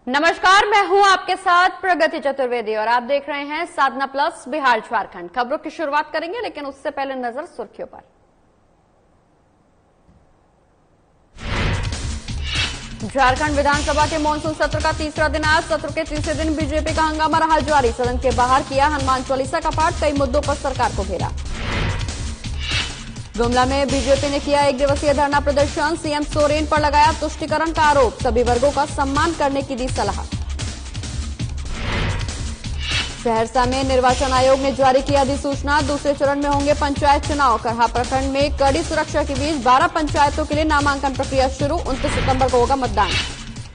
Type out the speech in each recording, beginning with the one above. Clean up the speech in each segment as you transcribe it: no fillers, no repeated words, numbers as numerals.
नमस्कार, मैं हूं आपके साथ प्रगति चतुर्वेदी और आप देख रहे हैं साधना प्लस बिहार झारखंड। खबरों की शुरुआत करेंगे, लेकिन उससे पहले नजर सुर्खियों पर। झारखंड विधानसभा के मानसून सत्र का तीसरा दिन आज। सत्र के तीसरे दिन बीजेपी का हंगामा रहा जारी। सदन के बाहर किया हनुमान चालीसा का पाठ। कई मुद्दों पर सरकार को घेरा। गुमला में बीजेपी ने किया एक दिवसीय धरना प्रदर्शन। सीएम सोरेन पर लगाया तुष्टीकरण का आरोप। सभी वर्गों का सम्मान करने की दी सलाह। सहरसा में निर्वाचन आयोग ने जारी किया अधिसूचना। दूसरे चरण में होंगे पंचायत चुनाव। करहा प्रखंड में कड़ी सुरक्षा के बीच 12 पंचायतों के लिए नामांकन प्रक्रिया शुरू। 29 सितंबर को होगा मतदान।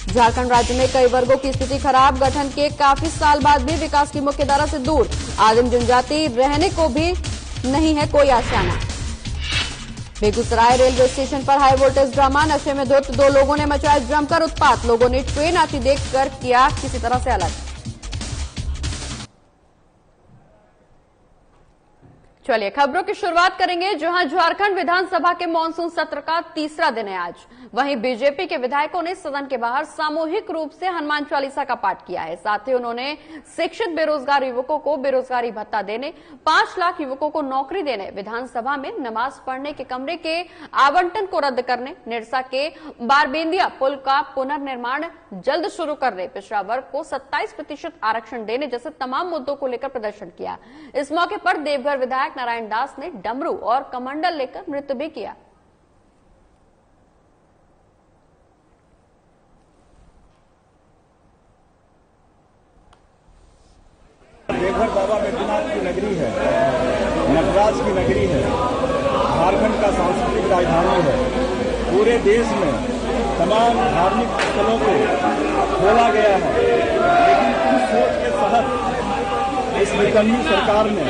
झारखंड राज्य में कई वर्गों की स्थिति खराब। गठन के काफी साल बाद भी विकास की मुख्यधारा से दूर। आदिम जनजाति रहने को भी नहीं है कोई आशियाना। बेगूसराय रेलवे स्टेशन पर हाई वोल्टेज ड्रामा। नशे में धुत 2 लोगों ने मचाया जमकर उत्पात। लोगों ने ट्रेन आती देखकर किया किसी तरह से अलग। चलिए खबरों की शुरुआत करेंगे, जहां झारखंड विधानसभा के मानसून सत्र का तीसरा दिन है आज। वहीं बीजेपी के विधायकों ने सदन के बाहर सामूहिक रूप से हनुमान चालीसा का पाठ किया है। साथ ही उन्होंने शिक्षित बेरोजगार युवकों को बेरोजगारी भत्ता देने, 5 लाख युवकों को नौकरी देने, विधानसभा में नमाज पढ़ने के कमरे के आवंटन को रद्द करने, निरसा के बारबेंदिया पुल का पुनर्निर्माण जल्द शुरू करने, पिछड़ा वर्ग को 27% आरक्षण देने जैसे तमाम मुद्दों को लेकर प्रदर्शन किया। इस मौके पर देवघर विधायक नारायण दास ने डमरू और कमंडल लेकर नृत्य भी किया। देवघर बाबा बैद्यनाथ की नगरी है, नटराज की नगरी है, झारखंड का सांस्कृतिक राजधानी है। पूरे देश में तमाम धार्मिक स्थलों को खोला गया है, लेकिन कुछ सोच के तहत इस निकम्मी सरकार ने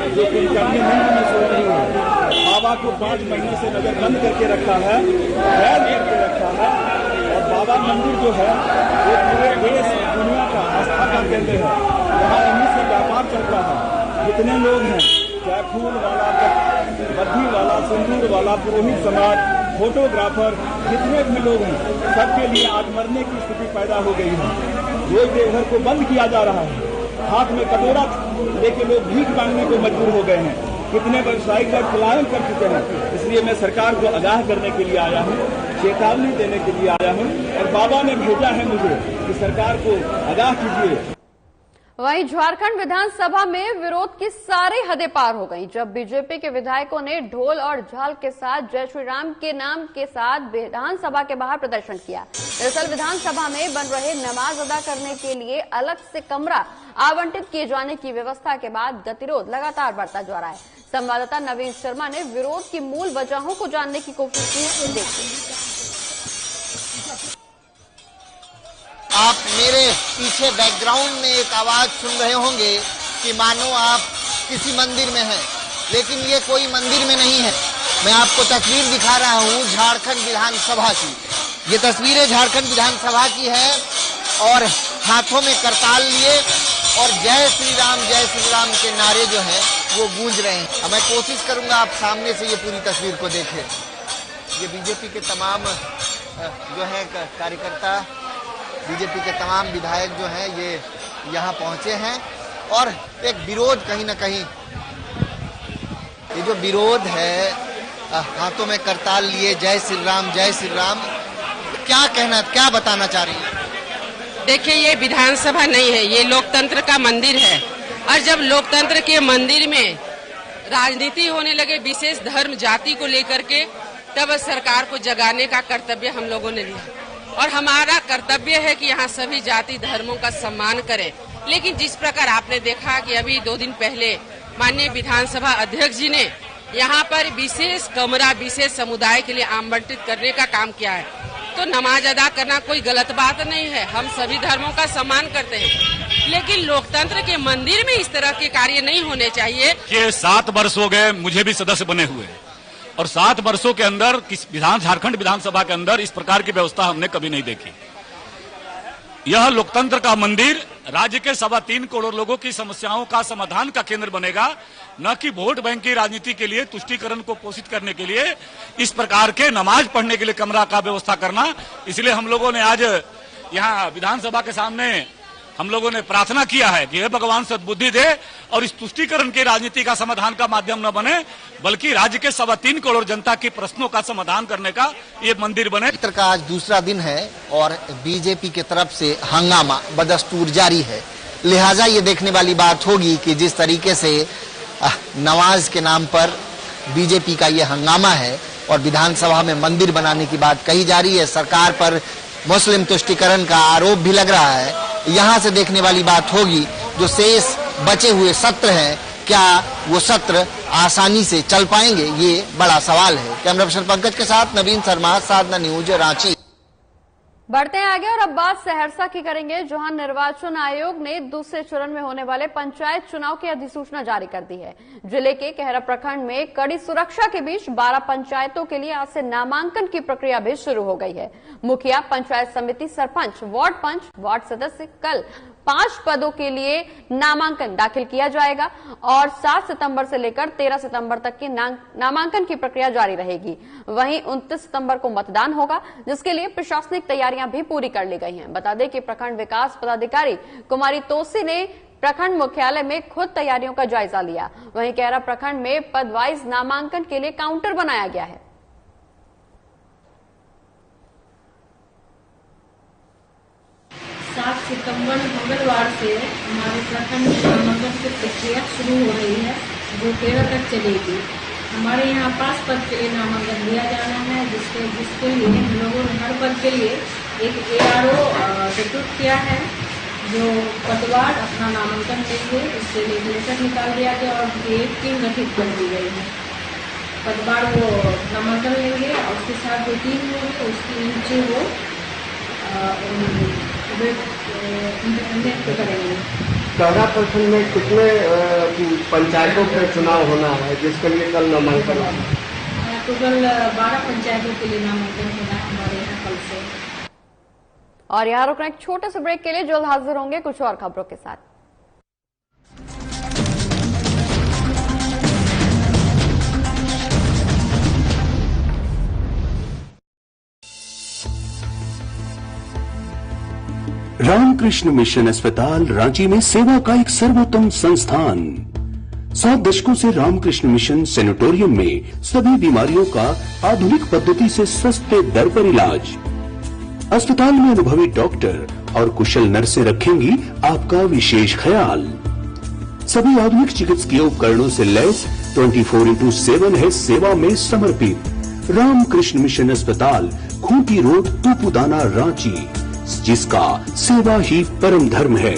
जो कुलकर्णी मंत्र में सोच रही है, बाबा को 5 महीने से नजर बंद करके रखा है, बैन करके रखा है। और बाबा मंदिर जो है वो पूरे देश दुनिया का आस्था का केंद्र है। यहाँ इन्हीं से व्यापार चलता है। जितने लोग हैं, चाहे फूल वाला, बद्धी वाला, सिंदूर वाला, पुरोहित समाज, फोटोग्राफर, जितने भी लोग हैं, सबके लिए आज मरने की स्थिति पैदा हो गई है। रोज देवघर को बंद किया जा रहा है। हाथ में कटोरा लेके लोग भीख मांगने को मजबूर हो गए हैं। कितने व्यवसायिक का पलायन कर चुके हैं। इसलिए मैं सरकार को आगाह करने के लिए आया हूँ, चेतावनी देने के लिए आया हूँ, और बाबा ने भेजा है मुझे कि सरकार को आगाह कीजिए। वहीं झारखंड विधानसभा में विरोध की सारी हदें पार हो गईं, जब बीजेपी के विधायकों ने ढोल और झाल के साथ जय श्री राम के नाम के साथ विधानसभा के बाहर प्रदर्शन किया। दरअसल विधानसभा में बन रहे नमाज अदा करने के लिए अलग से कमरा आवंटित किए जाने की व्यवस्था के बाद गतिरोध लगातार बढ़ता जा रहा है। संवाददाता नवीन शर्मा ने विरोध की मूल वजहों को जानने की कोशिश की है। देखिए, आप मेरे पीछे बैकग्राउंड में एक आवाज सुन रहे होंगे कि मानो आप किसी मंदिर में हैं, लेकिन ये कोई मंदिर में नहीं है। मैं आपको तस्वीर दिखा रहा हूँ झारखंड विधानसभा की। ये तस्वीरें झारखंड विधानसभा की है और हाथों में करताल लिए और जय श्री राम के नारे जो हैं वो गूंज रहे हैं। अब मैं कोशिश करूंगा आप सामने से ये पूरी तस्वीर को देखें। ये बीजेपी के तमाम जो है कार्यकर्ता, बीजेपी के तमाम विधायक जो हैं ये यहाँ पहुंचे हैं और एक विरोध कहीं ना कहीं, ये जो विरोध है, हाथों में करताल लिए जय श्री राम, क्या बताना चाह रही है? देखिए, ये विधानसभा नहीं है, ये लोकतंत्र का मंदिर है। और जब लोकतंत्र के मंदिर में राजनीति होने लगे विशेष धर्म जाति को लेकर के, तब सरकार को जगाने का कर्तव्य हम लोगों ने लिया और हमारा कर्तव्य है कि यहाँ सभी जाति धर्मों का सम्मान करें। लेकिन जिस प्रकार आपने देखा कि अभी 2 दिन पहले माननीय विधानसभा अध्यक्ष जी ने यहाँ पर विशेष कमरा विशेष समुदाय के लिए आवंटित करने का काम किया है, तो नमाज अदा करना कोई गलत बात नहीं है। हम सभी धर्मों का सम्मान करते हैं, लेकिन लोकतंत्र के मंदिर में इस तरह के कार्य नहीं होने चाहिए। ये 7 वर्ष हो गए मुझे भी सदस्य बने हुए, और 7 वर्षों के अंदर झारखंड विधानसभा के अंदर इस प्रकार की व्यवस्था हमने कभी नहीं देखी। यह लोकतंत्र का मंदिर राज्य के 3.25 करोड़ लोगों की समस्याओं का समाधान का केंद्र बनेगा, न कि वोट बैंक की राजनीति के लिए तुष्टीकरण को पोषित करने के लिए इस प्रकार के नमाज पढ़ने के लिए कमरा का व्यवस्था करना। इसलिए हम लोगों ने आज यहाँ विधानसभा के सामने हम लोगों ने प्रार्थना किया है कि हे भगवान सद्बुद्धि दे और इस तुष्टीकरण की राजनीति का समाधान का माध्यम न बने, बल्कि राज्य के 3.25 करोड़ जनता के प्रश्नों का समाधान करने का ये मंदिर बने। सत्र का आज दूसरा दिन है और बीजेपी की तरफ से हंगामा बदस्तूर जारी है। लिहाजा ये देखने वाली बात होगी कि जिस तरीके से नमाज के नाम पर बीजेपी का ये हंगामा है और विधानसभा में मंदिर बनाने की बात कही जा रही है, सरकार पर मुस्लिम तुष्टीकरण का आरोप भी लग रहा है। यहाँ से देखने वाली बात होगी जो शेष बचे हुए सत्र हैं, क्या वो सत्र आसानी से चल पाएंगे, ये बड़ा सवाल है। कैमरा पर्सन पंकज के साथ नवीन शर्मा, साधना न्यूज, रांची। बढ़ते हैं आगे और अब बात सहरसा की करेंगे, जहां निर्वाचन आयोग ने दूसरे चरण में होने वाले पंचायत चुनाव की अधिसूचना जारी कर दी है। जिले के कहरा प्रखंड में कड़ी सुरक्षा के बीच 12 पंचायतों के लिए आज से नामांकन की प्रक्रिया भी शुरू हो गई है। मुखिया, पंचायत समिति, सरपंच, वार्ड पंच, वार्ड सदस्य कल 5 पदों के लिए नामांकन दाखिल किया जाएगा और 7 सितंबर से लेकर 13 सितंबर तक की नामांकन की प्रक्रिया जारी रहेगी। वहीं 29 सितंबर को मतदान होगा, जिसके लिए प्रशासनिक तैयारियां भी पूरी कर ली गई हैं। बता दें कि प्रखंड विकास पदाधिकारी कुमारी तोसी ने प्रखंड मुख्यालय में खुद तैयारियों का जायजा लिया। वहीं कहरा प्रखंड में पदवाइज नामांकन के लिए काउंटर बनाया गया है। 7 सितंबर मंगलवार से हमारे प्रखंड में नामांकन की प्रक्रिया शुरू हो रही है, जो 13 तक चलेगी। हमारे यहाँ 5 पद के लिए नामांकन दिया जाना है, जिसके लिए हम लोगों ने हर पद के लिए एक ARO रिक्रूट किया है, जो पदवार अपना नामांकन देंगे। इसके लिए लेटर निकाल दिया गया और एक टीम गठित कर दी गई है। पदवार वो नामांकन लेंगे और उसके साथ जो टीम होगी उसके नीचे वो करेंगे। कहरा प्रखंड में कितने पंचायतों का चुनाव होना है, जिसके लिए कल नामांकन होना है? टोटल 12 पंचायतों के लिए नामांकन होना है हमारे यहाँ कल से। और यहाँ रुकना एक छोटे से ब्रेक के लिए, जल्द हाजिर होंगे कुछ और खबरों के साथ। रामकृष्ण मिशन अस्पताल रांची में सेवा का एक सर्वोत्तम संस्थान। 7 दशकों से रामकृष्ण मिशन सैनिटोरियम में सभी बीमारियों का आधुनिक पद्धति से सस्ते दर पर इलाज। अस्पताल में अनुभवी डॉक्टर और कुशल नर्सें रखेंगी आपका विशेष ख्याल। सभी आधुनिक चिकित्सकीय उपकरणों से लैस 24/7 है सेवा में समर्पित। रामकृष्ण मिशन अस्पताल, खूंटी रोड, तूपुदाना, रांची, जिसका सेवा ही परम धर्म है।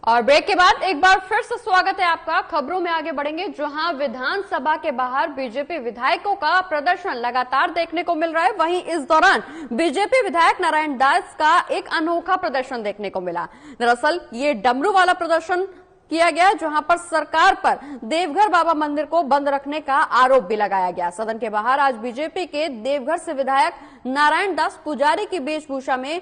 और ब्रेक के बाद एक बार फिर से स्वागत है आपका। खबरों में आगे बढ़ेंगे, जहां विधानसभा के बाहर बीजेपी विधायकों का प्रदर्शन लगातार देखने को मिल रहा है। वहीं इस दौरान बीजेपी विधायक नारायण दास का एक अनोखा प्रदर्शन देखने को मिला। दरअसल ये डमरू वाला प्रदर्शन किया गया, जहां पर सरकार पर देवघर बाबा मंदिर को बंद रखने का आरोप भी लगाया गया। सदन के बाहर आज बीजेपी के देवघर से विधायक नारायण दास पुजारी की वेशभूषा में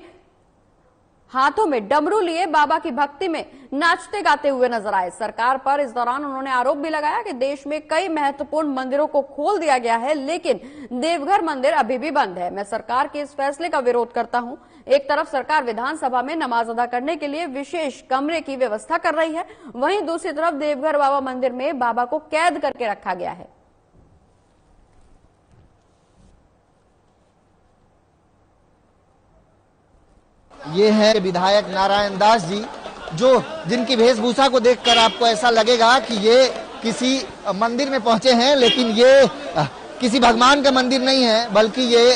हाथों में डमरू लिए बाबा की भक्ति में नाचते गाते हुए नजर आए। सरकार पर इस दौरान उन्होंने आरोप भी लगाया कि देश में कई महत्वपूर्ण मंदिरों को खोल दिया गया है, लेकिन देवघर मंदिर अभी भी बंद है। मैं सरकार के इस फैसले का विरोध करता हूं। एक तरफ सरकार विधानसभा में नमाज अदा करने के लिए विशेष कमरे की व्यवस्था कर रही है, वहीं दूसरी तरफ देवघर बाबा मंदिर में बाबा को कैद करके रखा गया है। ये है विधायक नारायण दास जी, जिनकी वेशभूषा को देखकर आपको ऐसा लगेगा कि ये किसी मंदिर में पहुंचे हैं, लेकिन ये किसी भगवान का मंदिर नहीं है, बल्कि ये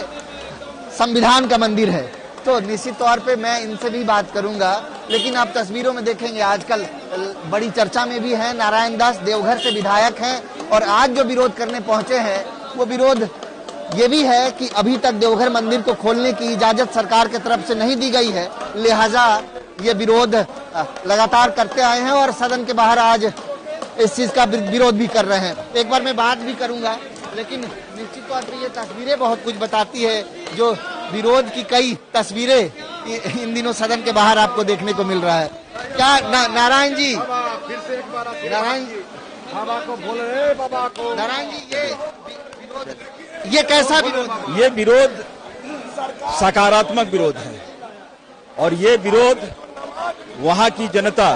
संविधान का मंदिर है। तो निश्चित तौर पे मैं इनसे भी बात करूंगा, लेकिन आप तस्वीरों में देखेंगे आजकल बड़ी चर्चा में भी है। नारायण दास देवघर से विधायक हैं और आज जो विरोध करने पहुंचे हैं वो विरोध ये भी है कि अभी तक देवघर मंदिर को खोलने की इजाजत सरकार की तरफ से नहीं दी गई है, लिहाजा ये विरोध लगातार करते आए हैं और सदन के बाहर आज इस चीज का विरोध भी कर रहे हैं। एक बार मैं बात भी करूंगा, लेकिन निश्चित तौर पर ये तस्वीरें बहुत कुछ बताती है। जो विरोध की कई तस्वीरें इन दिनों सदन के बाहर आपको देखने को मिल रहा है। क्या नारायण जी, नारायण जी बाबा को बोल रहे, बाबा को नारायण जी, ये कैसा विरोध? ये विरोध सकारात्मक विरोध है और ये विरोध वहाँ की जनता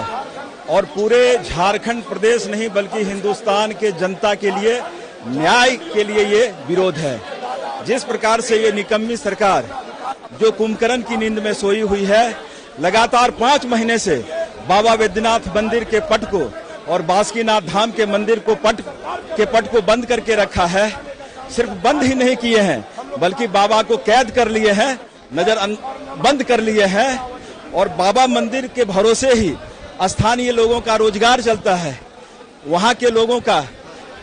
और पूरे झारखंड प्रदेश नहीं बल्कि हिंदुस्तान के जनता के लिए न्याय के लिए ये विरोध है। जिस प्रकार से ये निकम्मी सरकार जो कुंभकर्ण की नींद में सोई हुई है, लगातार 5 महीने से बाबा वैद्यनाथ मंदिर के पट को और बासुकीनाथ धाम के मंदिर को पट को बंद करके रखा है। सिर्फ बंद ही नहीं किए हैं बल्कि बाबा को कैद कर लिए हैं, बंद कर लिए हैं और बाबा मंदिर के भरोसे ही स्थानीय लोगों का रोजगार चलता है। वहां के लोगों का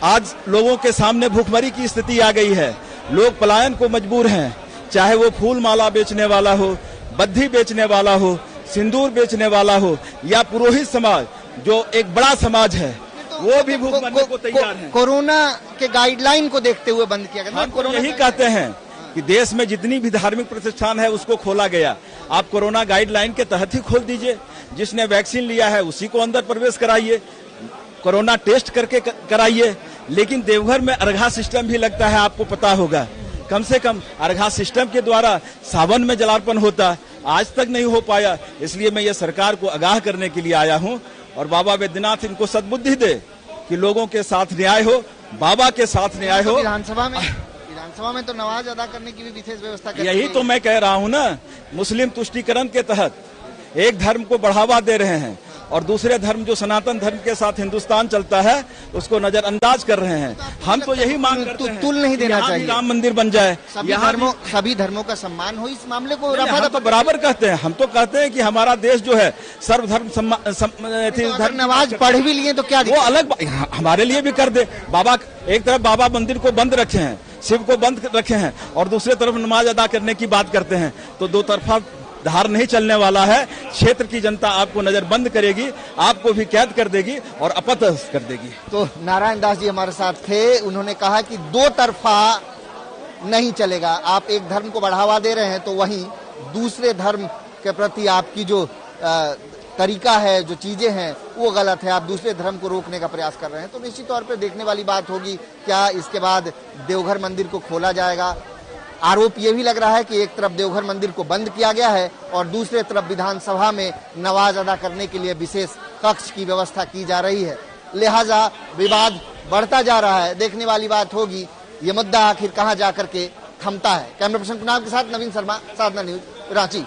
आज लोगों के सामने भूखमरी की स्थिति आ गई है। लोग पलायन को मजबूर हैं, चाहे वो फूल माला बेचने वाला हो, बद्धी बेचने वाला हो, सिंदूर बेचने वाला हो या पुरोहित समाज जो एक बड़ा समाज है, वो भी भूख मरने को तैयार है। कोरोना के गाइडलाइन को देखते हुए बंद किया गया। हम यही कहते हैं कि देश में जितनी भी धार्मिक प्रतिष्ठान है उसको खोला गया, आप कोरोना गाइडलाइन के तहत ही खोल दीजिए। जिसने वैक्सीन लिया है उसी को अंदर प्रवेश कराइए, कोरोना टेस्ट करके कराइए। लेकिन देवघर में अर्घा सिस्टम भी लगता है, आपको पता होगा। कम से कम अर्घा सिस्टम के द्वारा सावन में जलार्पण होता, आज तक नहीं हो पाया। इसलिए मैं ये सरकार को आगाह करने के लिए आया हूँ और बाबा वैद्यनाथ इनको सद्बुद्धि दे कि लोगों के साथ न्याय हो, बाबा के साथ न्याय हो। विधानसभा में तो नमाज अदा करने की भी विशेष व्यवस्था कर यही तो मैं कह रहा हूँ ना, मुस्लिम तुष्टीकरण के तहत एक धर्म को बढ़ावा दे रहे हैं और दूसरे धर्म जो सनातन धर्म के साथ हिंदुस्तान चलता है उसको नजरअंदाज कर रहे हैं। हम तो यही मांग करते हैं तुल नहीं देना चाहिए, राम मंदिर बन जाए, सभी धर्मों का सम्मान हो। इस मामले को हम तो बराबर कहते हैं। हम तो कहते हैं कि हमारा देश जो है सर्वधर्म धर्म नमाज पढ़ भी लिए तो क्या वो अलग हमारे लिए भी कर दे। बाबा एक तरफ बाबा मंदिर को बंद रखे हैं, शिव को बंद रखे हैं और दूसरे तरफ नमाज अदा करने की बात करते हैं, तो दो तरफा धार नहीं चलने वाला है। क्षेत्र की जनता आपको नजरबंद करेगी, आपको भी कैद कर देगी और अपदस्थ कर देगी। तो नारायण दास जी हमारे साथ थे, उन्होंने कहा कि दो तरफा नहीं चलेगा। आप एक धर्म को बढ़ावा दे रहे हैं तो वहीं दूसरे धर्म के प्रति आपकी जो तरीका है, जो चीजें हैं वो गलत है। आप दूसरे धर्म को रोकने का प्रयास कर रहे हैं। तो निश्चित तौर पर देखने वाली बात होगी, क्या इसके बाद देवघर मंदिर को खोला जाएगा। आरोप ये भी लग रहा है कि एक तरफ देवघर मंदिर को बंद किया गया है और दूसरे तरफ विधानसभा में नमाज अदा करने के लिए विशेष कक्ष की व्यवस्था की जा रही है। लिहाजा विवाद बढ़ता जा रहा है। देखने वाली बात होगी ये मुद्दा आखिर कहां जाकर के थमता है। कैमरा पर्सन कुणाल के साथ नवीन शर्मा, साधना न्यूज, रांची।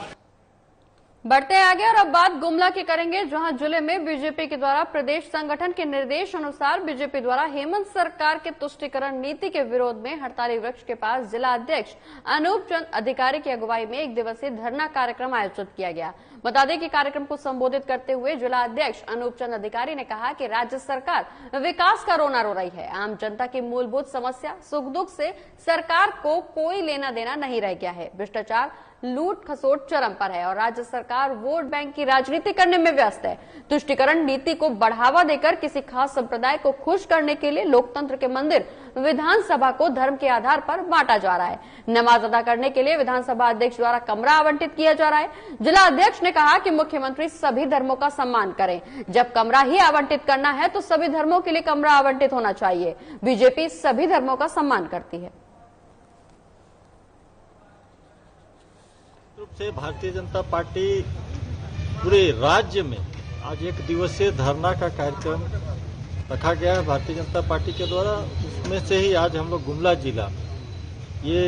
बढ़ते आगे और अब बात गुमला की करेंगे, जहां जिले में बीजेपी के द्वारा प्रदेश संगठन के निर्देश अनुसार बीजेपी द्वारा हेमंत सरकार के तुष्टीकरण नीति के विरोध में हड़ताली वृक्ष के पास जिला अध्यक्ष अनूप चंद अधिकारी की अगुवाई में 1 दिवसीय धरना कार्यक्रम आयोजित किया गया। बता दें कि कार्यक्रम को संबोधित करते हुए जिला अध्यक्ष अनूप चंद अधिकारी ने कहा कि राज्य सरकार विकास का रोना रो रही है। आम जनता की मूलभूत समस्या सुख दुख से सरकार को कोई लेना देना नहीं रह गया है। भ्रष्टाचार, लूट खसोट चरम पर है और राज्य सरकार वोट बैंक की राजनीति करने में व्यस्त है। तुष्टीकरण नीति को बढ़ावा देकर किसी खास संप्रदाय को खुश करने के लिए लोकतंत्र के मंदिर विधानसभा को धर्म के आधार पर बांटा जा रहा है। नमाज अदा करने के लिए विधानसभा अध्यक्ष द्वारा कमरा आवंटित किया जा रहा है। जिला अध्यक्ष ने कहा कि मुख्यमंत्री सभी धर्मों का सम्मान करें। जब कमरा ही आवंटित करना है तो सभी धर्मों के लिए कमरा आवंटित होना चाहिए। बीजेपी सभी धर्मों का सम्मान करती है। रूप से भारतीय जनता पार्टी पूरे राज्य में आज 1 दिवसीय धरना का कार्यक्रम रखा गया है भारतीय जनता पार्टी के द्वारा। उसमें से ही आज हम लोग गुमला जिला ये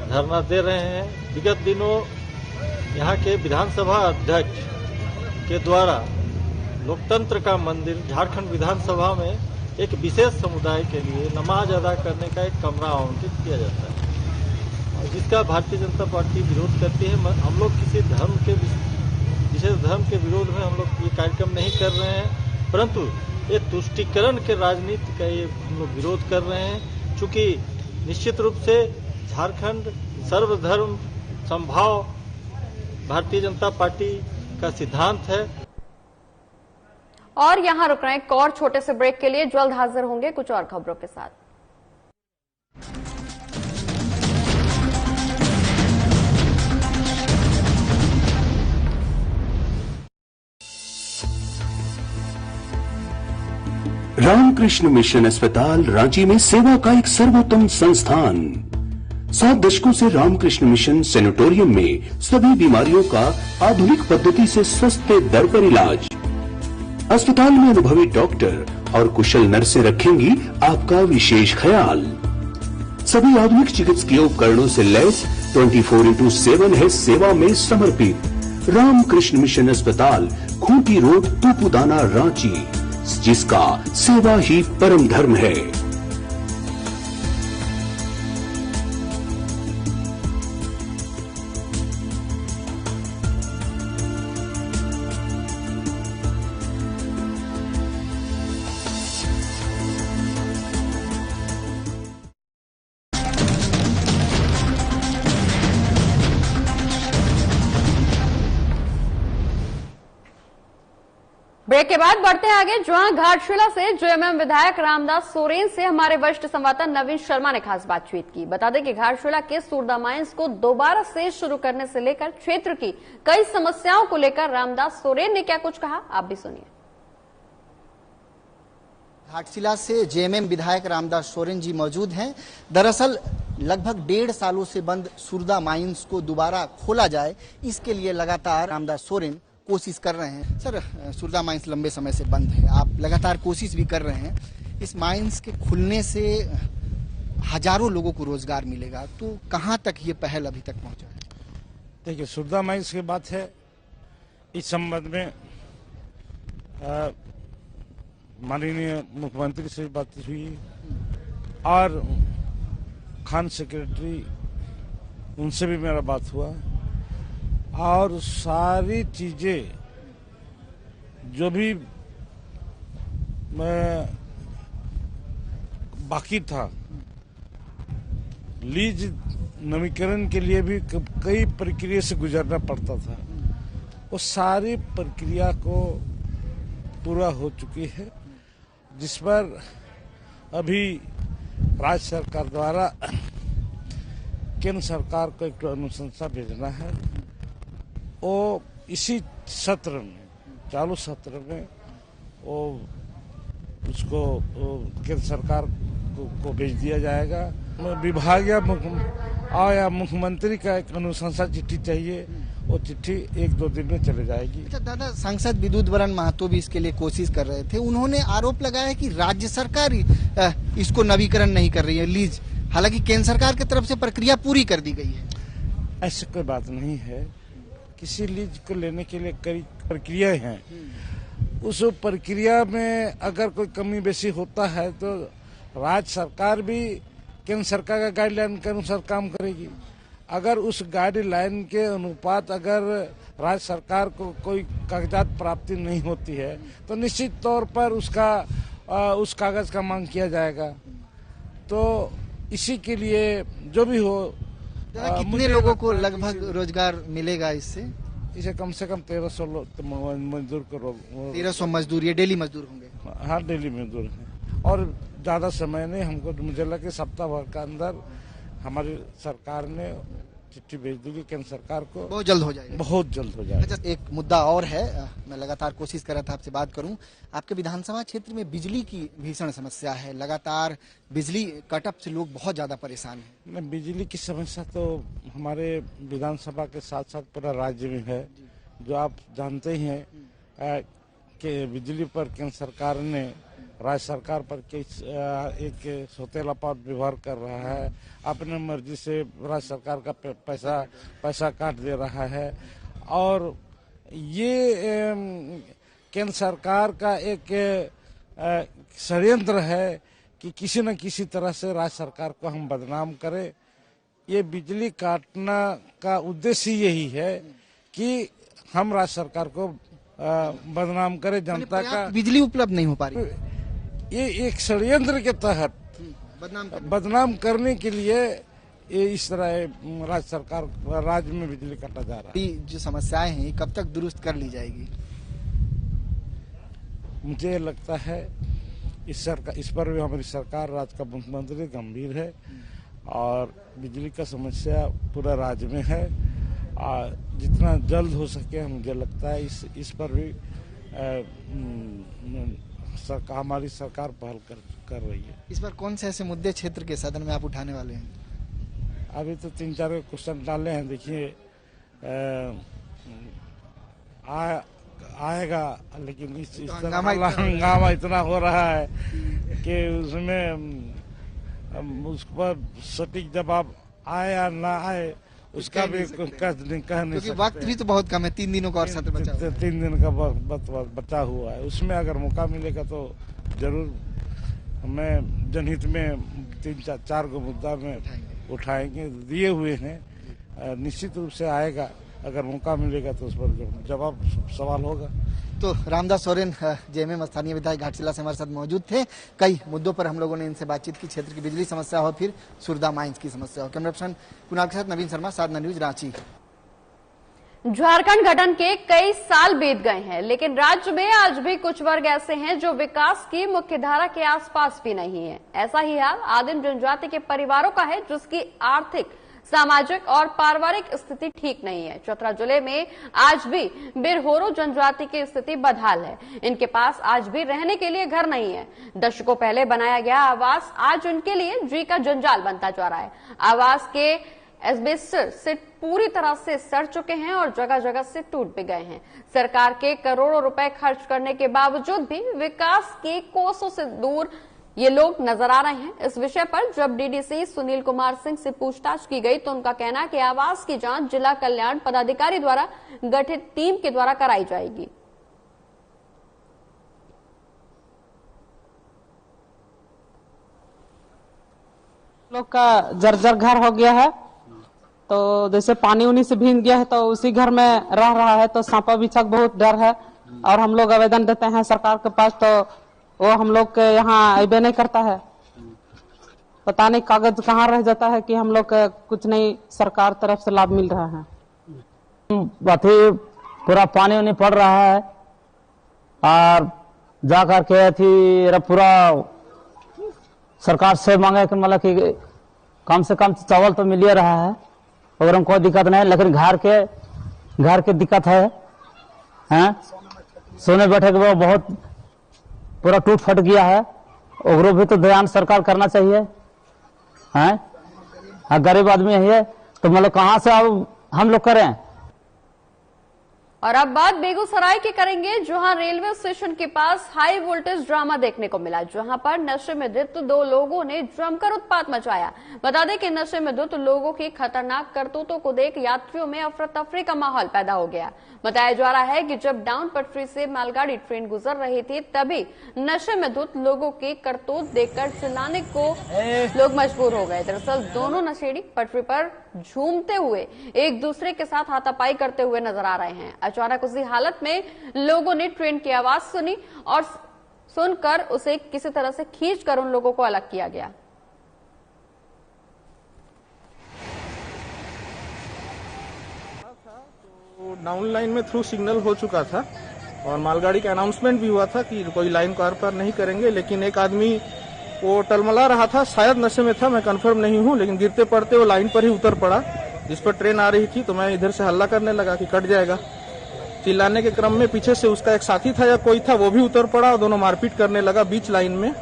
धरना दे रहे हैं। विगत दिनों यहाँ के विधानसभा अध्यक्ष के द्वारा लोकतंत्र का मंदिर झारखंड विधानसभा में एक विशेष समुदाय के लिए नमाज अदा करने का एक कमरा आवंटित किया जाता है, जिसका भारतीय जनता पार्टी विरोध करती है। हम लोग किसी धर्म के विशेष धर्म के विरोध में हम लोग ये कार्यक्रम नहीं कर रहे हैं, परंतु ये तुष्टीकरण के राजनीति का ये हम लोग विरोध कर रहे हैं। चूंकि निश्चित रूप से झारखंड सर्वधर्म समभाव भारतीय जनता पार्टी का सिद्धांत है। और यहां रुक रहे हैं एक और छोटे से ब्रेक के लिए, जल्द हाजिर होंगे कुछ और खबरों के साथ। रामकृष्ण मिशन अस्पताल रांची में सेवा का एक सर्वोत्तम संस्थान। 7 दशकों से रामकृष्ण मिशन सैनिटोरियम में सभी बीमारियों का आधुनिक पद्धति से सस्ते दर पर इलाज। अस्पताल में अनुभवी डॉक्टर और कुशल नर्सें रखेंगी आपका विशेष ख्याल। सभी आधुनिक चिकित्सकीय उपकरणों से लैस 24/7 है सेवा में समर्पित। रामकृष्ण मिशन अस्पताल, खूंटी रोड, तूपुदाना, रांची, जिसका सेवा ही परम धर्म है। ब्रेक के बाद बढ़ते हैं आगे, जहां घाटशिला से जेएमएम विधायक रामदास सोरेन से हमारे वरिष्ठ संवाददाता नवीन शर्मा ने खास बातचीत की। बता दें कि घाटशिला के सुरदा माइंस को दोबारा से शुरू करने से लेकर क्षेत्र की कई समस्याओं को लेकर रामदास सोरेन ने क्या कुछ कहा, आप भी सुनिए। घाटशिला से जेएमएम विधायक रामदास सोरेन जी मौजूद हैं। दरअसल लगभग 1.5 सालों से बंद सुरदा माइंस को दोबारा खोला जाए, इसके लिए लगातार रामदास सोरेन कोशिश कर रहे हैं। सर, सुरदा माइंस लंबे समय से बंद है, आप लगातार कोशिश भी कर रहे हैं। इस माइंस के खुलने से हजारों लोगों को रोजगार मिलेगा, तो कहां तक ये पहल अभी तक पहुंचा है? देखिए, सुरदा माइंस की बात है, इस संबंध में माननीय मुख्यमंत्री से बात हुई और खान सेक्रेटरी, उनसे भी मेरा बात हुआ और सारी चीजें जो भी बाकी था, लीज नवीकरण के लिए भी कई प्रक्रिया से गुजरना पड़ता था, वो सारी प्रक्रिया को पूरा हो चुकी है, जिस पर अभी राज्य सरकार द्वारा केंद्र सरकार को एक अनुशंसा भेजना है। वो इसी सत्र में, चालू सत्र में वो उसको केंद्र सरकार को भेज दिया जाएगा। विभाग या मुख्यमंत्री का एक अनुशंसा चिट्ठी चाहिए, वो चिट्ठी 1-2 दिन में चले जाएगी। अच्छा दादा, सांसद विद्युत वरण महतो भी इसके लिए कोशिश कर रहे थे। उन्होंने आरोप लगाया कि राज्य सरकार इसको नवीकरण नहीं कर रही है, लीज, हालांकि केंद्र सरकार की तरफ से प्रक्रिया पूरी कर दी गई है। ऐसी कोई बात नहीं है, किसी लीज को लेने के लिए कई प्रक्रियाएं हैं, उस प्रक्रिया में अगर कोई कमी बेसी होता है तो राज्य सरकार भी केंद्र सरकार का गाइडलाइन के अनुसार काम करेगी। अगर उस गाइडलाइन के अनुपात अगर राज्य सरकार को कोई कागजात प्राप्ति नहीं होती है तो निश्चित तौर पर उस कागज का मांग किया जाएगा। तो इसी के लिए जो भी हो, कितने लोगों को लगभग रोजगार मिलेगा इससे? इसे कम से कम 1300 मजदूर को 1300 मजदूर, ये डेली मजदूर होंगे? हाँ, डेली मजदूर हैं और ज्यादा समय नहीं, हमको मुझे लगा कि सप्ताह भर के अंदर हमारी सरकार ने चिट्ठी भेज दी केंद्र सरकार को। बहुत जल्द हो जाएगा? बहुत जल्द हो जाएगा। अच्छा, एक मुद्दा और है, मैं लगातार कोशिश कर रहा था आपसे बात करूं। आपके विधानसभा क्षेत्र में बिजली की भीषण समस्या है, लगातार बिजली कटअप से लोग बहुत ज्यादा परेशान हैं। बिजली की समस्या तो हमारे विधानसभा के साथ साथ पूरा राज्य में है। जो आप जानते ही हैं कि बिजली पर केंद्र सरकार ने राज्य सरकार पर एक सौतेलापन व्यवहार कर रहा है, अपने मर्जी से राज्य सरकार का पैसा काट दे रहा है और ये केंद्र सरकार का एक षड्यंत्र है कि किसी न किसी तरह से राज्य सरकार को हम बदनाम करें। ये बिजली काटना का उद्देश्य यही है कि हम राज्य सरकार को बदनाम करें, जनता का बिजली उपलब्ध नहीं हो पा रही। ये एक षड्यंत्र के तहत बदनाम करने के लिए ये इस तरह राज्य सरकार राज्य में बिजली काटा जा रहा है। जो समस्याएं हैं कब तक दुरुस्त कर ली जाएगी? मुझे लगता है इस पर भी हमारी सरकार, राज्य का मुख्यमंत्री गंभीर है और बिजली का समस्या पूरा राज्य में है। जितना जल्द हो सके मुझे लगता है इस पर भी हमारी सरकार पहल कर रही है। इस पर कौन से ऐसे मुद्दे क्षेत्र के सदन में आप उठाने वाले हैं? अभी तो 3-4 क्वेश्चन डाले हैं। देखिए आएगा, लेकिन इस तरह हंगामा इतना हो रहा है कि उसमें उस पर सटीक जवाब आए या ना आए उसका भी कह नहीं सकते। वक्त भी तो बहुत कम है, 3 दिनों का और सत्र बचा हुआ है। 3 दिन का बचा हुआ है। उसमें अगर मौका मिलेगा तो जरूर हमें जनहित में 3-4 को मुद्दा में उठाएंगे, दिए हुए हैं। निश्चित रूप से आएगा, अगर मौका मिलेगा तो उस पर जवाब सवाल होगा। तो रामदास सोरेन जेएमएम स्थानीय विधायक घाटशिला से हमारे साथ मौजूद थे। कई मुद्दों पर हम लोगों ने इनसे बातचीत की, क्षेत्र की बिजली समस्या हो, फिर सुरदा माइंस की समस्या हो। कैमरा पर्सन कुणाल के साथ नवीन शर्मा, साधना न्यूज, रांची। झारखंड गठन के कई साल बीत गए हैं, लेकिन राज्य में आज भी कुछ वर्ग ऐसे हैं जो विकास की मुख्यधारा के आसपास भी नहीं है। ऐसा ही हाल आदिम जनजाति के परिवारों का है, जिसकी आर्थिक, सामाजिक और पारिवारिक स्थिति ठीक नहीं है। चतरा जिले में आज भी बिरहोरो जनजाति की स्थिति बदहाल है। इनके पास आज भी रहने के लिए घर नहीं है। दशकों पहले बनाया गया आवास आज उनके लिए जी का जंजाल बनता जा रहा है। आवास के एस्बेस्टर से पूरी तरह से सड़ चुके हैं और जगह जगह से टूट भी गए हैं। सरकार के करोड़ों रुपए खर्च करने के बावजूद भी विकास के कोसों से दूर ये लोग नजर आ रहे हैं। इस विषय पर जब डीडीसी सुनील कुमार सिंह से पूछताछ की गई तो उनका कहना है कि आवास की जांच जिला कल्याण पदाधिकारी द्वारा गठित टीम के द्वारा कराई जाएगी। लोग का जर्जर घर हो गया है, तो जैसे पानी उन्हीं से भीग गया है तो उसी घर में रह रहा है, तो सांपा बिच्छा बहुत डर है। और हम लोग आवेदन देते हैं सरकार के पास, तो वो हम लोग के यहाँ अबे नहीं करता है। पता नहीं कागज कहाँ रह जाता है कि हम लोग का कुछ नहीं सरकार तरफ से लाभ मिल रहा है। अथी पूरा पानी उनी पड़ रहा है और जा करके अथी पूरा सरकार से मांगे कि मतलब कि कम से कम चावल तो मिल रहा है और हमको कोई दिक्कत नहीं, लेकिन घर के दिक्कत है। सोने बैठे के वो बहुत पूरा टूट फट गया है, और भी तो ध्यान सरकार करना चाहिए। गरीब आदमी है तो मतलब कहाँ से अब हम लोग करें। और अब बात बेगूसराय की करेंगे, जहां रेलवे स्टेशन के पास हाई वोल्टेज ड्रामा देखने को मिला, जहां पर नशे में धुत 2 लोगों ने जमकर उत्पात मचाया। बता दें कि नशे में धुत लोगों की खतरनाक करतूतों को देख यात्रियों में अफरा तफरी का माहौल पैदा हो गया। बताया जा रहा है कि जब डाउन पटरी से मालगाड़ी ट्रेन गुजर रही थी, तभी नशे में धुत लोगों की करतूत देखकर चिल्लाने को लोग मजबूर हो गए। दरअसल दोनों नशेड़ी पटरी पर झूमते हुए एक दूसरे के साथ हाथापाई करते हुए नजर आ रहे हैं। अचानक उसी हालत में लोगों ने ट्रेन की आवाज सुनी और सुनकर उसे किसी तरह से खींचकर उन लोगों को अलग किया गया। डाउन लाइन में थ्रू सिग्नल हो चुका था और मालगाड़ी का अनाउंसमेंट भी हुआ था कि कोई लाइन को आर पार नहीं करेंगे, लेकिन एक आदमी वो टलमला रहा था, शायद नशे में था, मैं कंफर्म नहीं हूं, लेकिन गिरते पड़ते वो लाइन पर ही उतर पड़ा जिस पर ट्रेन आ रही थी। तो मैं इधर से हल्ला करने लगा कि कट जाएगा। चिल्लाने के क्रम में पीछे से उसका एक साथी था या कोई था, वो भी उतर पड़ा और दोनों मारपीट करने लगा बीच लाइन में।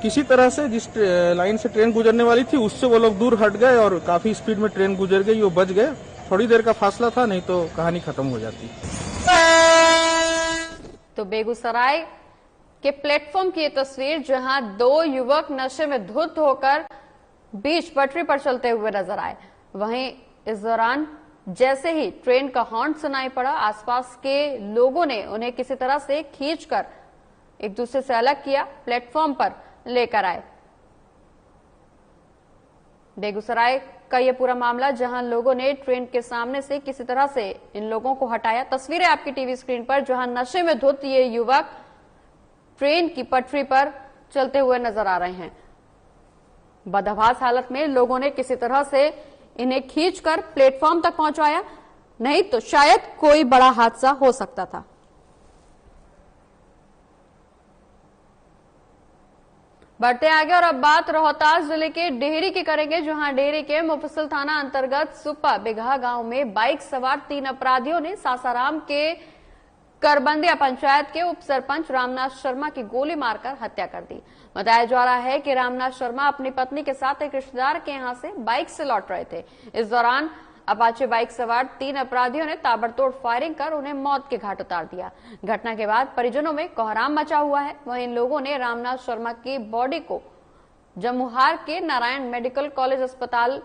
किसी तरह से जिस लाइन से ट्रेन गुजरने वाली थी उससे वो लोग दूर हट गए और काफी स्पीड में ट्रेन गुजर गई, वो बच गए। थोड़ी देर का फासला था, नहीं तो कहानी खत्म हो जाती। तो बेगूसराय के प्लेटफॉर्म की ये तस्वीर, जहां 2 युवक नशे में धुत होकर बीच पटरी पर चलते हुए नजर आए। वहीं इस दौरान जैसे ही ट्रेन का हॉर्न सुनाई पड़ा, आसपास के लोगों ने उन्हें किसी तरह से खींचकर एक दूसरे से अलग किया, प्लेटफॉर्म पर लेकर आए। बेगूसराय का यह पूरा मामला, जहां लोगों ने ट्रेन के सामने से किसी तरह से इन लोगों को हटाया। तस्वीरें आपकी टीवी स्क्रीन पर, जहां नशे में धुत ये युवक ट्रेन की पटरी पर चलते हुए नजर आ रहे हैं। बदहवास हालत में लोगों ने किसी तरह से इन्हें खींचकर प्लेटफॉर्म तक पहुंचाया, नहीं तो शायद कोई बड़ा हादसा हो सकता था। बढ़ते आगे और अब बात रोहतास जिले के डेहरी की करेंगे, जहां डेहरी के मुफस्सिल थाना अंतर्गत सुप्पा बिघा गांव में बाइक सवार 3 अपराधियों ने सासाराम के करबंदिया पंचायत के उप सरपंच रामनाथ शर्मा की गोली मारकर हत्या कर दी। बताया जा रहा है कि रामनाथ शर्मा अपनी पत्नी के साथ एक रिश्तेदार के यहां से बाइक से लौट रहे थे। इस दौरान अपाचे बाइक सवार 3 अपराधियों ने ताबड़तोड़ फायरिंग कर उन्हें मौत के घाट उतार दिया। घटना के बाद परिजनों में कोहराम मचा हुआ है। वहीं लोगों ने रामनाथ शर्मा की बॉडी को जमुहार के नारायण मेडिकल कॉलेज अस्पताल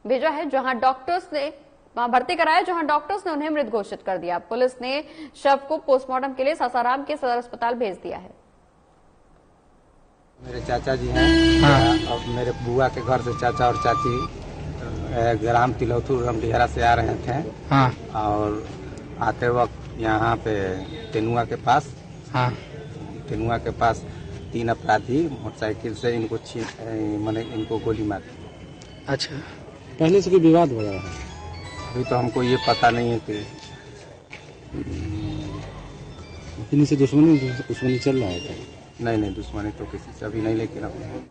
भेजा है, जहां डॉक्टर्स ने भर्ती कराया, जहां डॉक्टर्स ने उन्हें मृत घोषित कर दिया। पुलिस ने शव को पोस्टमार्टम के लिए सासाराम के सदर अस्पताल भेज दिया है। मेरे चाचा जी हैं। हाँ। और मेरे बुआ के घर से चाचा और चाची ग्राम तिलौथुर रमडिहरा से आ रहे थे। हाँ। और आते वक्त यहाँ पे तेनुआ के पास, हाँ, तेनुआ के पास 3 अपराधी मोटरसाइकिल से इनको गोली मार दी। अच्छा, पहले से कोई विवाद हो रहा है? अभी तो हमको ये पता नहीं है कि इन्हीं से दुश्मनी चल रहा है। नहीं, दुश्मनी तो किसी से अभी नहीं, लेकिन अब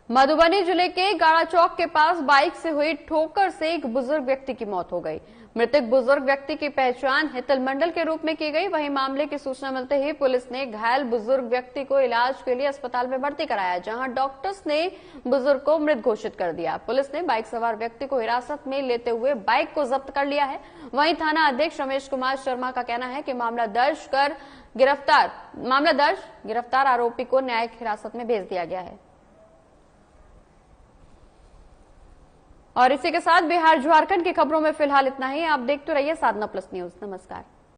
मधुबनी जिले के गाड़ा चौक के पास बाइक से हुई ठोकर से एक बुजुर्ग व्यक्ति की मौत हो गई। मृतक बुजुर्ग व्यक्ति की पहचान हितल मंडल के रूप में की गई। वहीं मामले की सूचना मिलते ही पुलिस ने घायल बुजुर्ग व्यक्ति को इलाज के लिए अस्पताल में भर्ती कराया, जहां डॉक्टर्स ने बुजुर्ग को मृत घोषित कर दिया। पुलिस ने बाइक सवार व्यक्ति को हिरासत में लेते हुए बाइक को जब्त कर लिया है। वहीं थाना अध्यक्ष रमेश कुमार शर्मा का कहना है कि मामला दर्ज गिरफ्तार आरोपी को न्यायिक हिरासत में भेज दिया गया है। और इसी के साथ बिहार झारखंड की खबरों में फिलहाल इतना ही। आप देखते रहिए साधना प्लस न्यूज। नमस्कार।